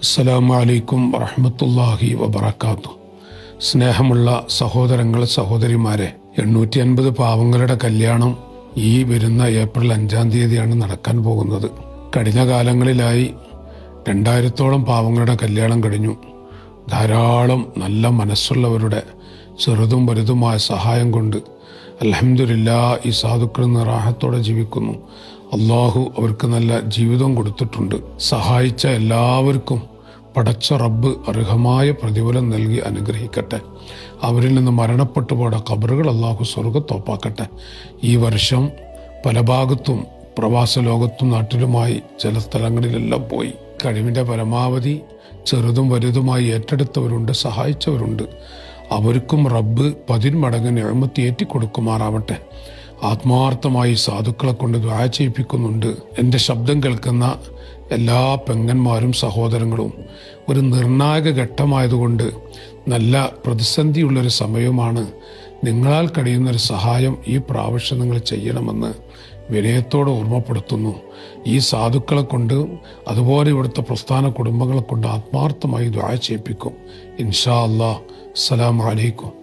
അസ്സലാമു അലൈക്കും വറഹ്മത്തുള്ളാഹി വബറകാതുഹു. സ്നേഹമുള്ള സഹോദരങ്ങൾ, സഹോദരിമാരെ, 850 പാവങ്ങളുടെ കല്യാണം ഈ വരുന്ന ഏപ്രിൽ 5-ാം തീയതിയാണ് നടക്കാൻ പോകുന്നത്. കഴിഞ്ഞ കാലങ്ങളിലായി 2000-ഓളം പാവങ്ങളുടെ കല്യാണം കഴിഞ്ഞു. ധാരാളം നല്ല മനസ്സുള്ളവരുടെ ചെറുതും വലുതുമായ സഹായം കൊണ്ട് അൽഹംദുലില്ലാഹ് ഈ സാധുക്കൾ റാഹത്തോടെ ജീവിക്കുന്നു. അള്ളാഹു അവർക്ക് നല്ല ജീവിതം കൊടുത്തിട്ടുണ്ട്. സഹായിച്ച എല്ലാവർക്കും പടച്ച റബ്ബ് അർഹമായ പ്രതിഫലം നൽകി അനുഗ്രഹിക്കട്ടെ. അവരിൽ നിന്ന് മരണപ്പെട്ടു പോയ ഖബറുകൾ അള്ളാഹു സ്വർഗ്ഗത്തോപ്പാക്കട്ടെ. ഈ വർഷം പല ഭാഗത്തും പ്രവാസ ലോകത്തും നാട്ടിലുമായി ചില സ്ഥലങ്ങളിലെല്ലാം പോയി കഴിവിൻ്റെ പരമാവധി ചെറുതും വലുതുമായി ഏറ്റെടുത്തവരുണ്ട്, സഹായിച്ചവരുണ്ട്. അവർക്കും റബ്ബ് 10 മടങ്ങ് നിഅമത്ത് ഏറ്റിക്കൊടുക്കുമാറാവട്ടെ. ആത്മാർത്ഥമായി സാധുക്കളെ കൊണ്ട് ദുആ ചെയ്യിപ്പിക്കുന്നുണ്ട്. എൻ്റെ ശബ്ദം കേൾക്കുന്ന എല്ലാ പെങ്ങന്മാരും സഹോദരങ്ങളും, ഒരു നിർണായക ഘട്ടമായതുകൊണ്ട് നല്ല പ്രതിസന്ധിയുള്ളൊരു സമയമാണ്. നിങ്ങളാൽ കഴിയുന്നൊരു സഹായം ഈ പ്രാവശ്യം നിങ്ങൾ ചെയ്യണമെന്ന് വിനയത്തോടെ ഓർമ്മപ്പെടുത്തുന്നു. ഈ സാധുക്കളെ കൊണ്ട് അതുപോലെ ഇവിടുത്തെ പ്രസ്ഥാന കുടുംബങ്ങളെ കൊണ്ട് ആത്മാർത്ഥമായി ദുആ ചെയ്യിപ്പിക്കും. ഇൻഷാ അല്ലാഹ്. അസ്സലാമു അലൈക്കും.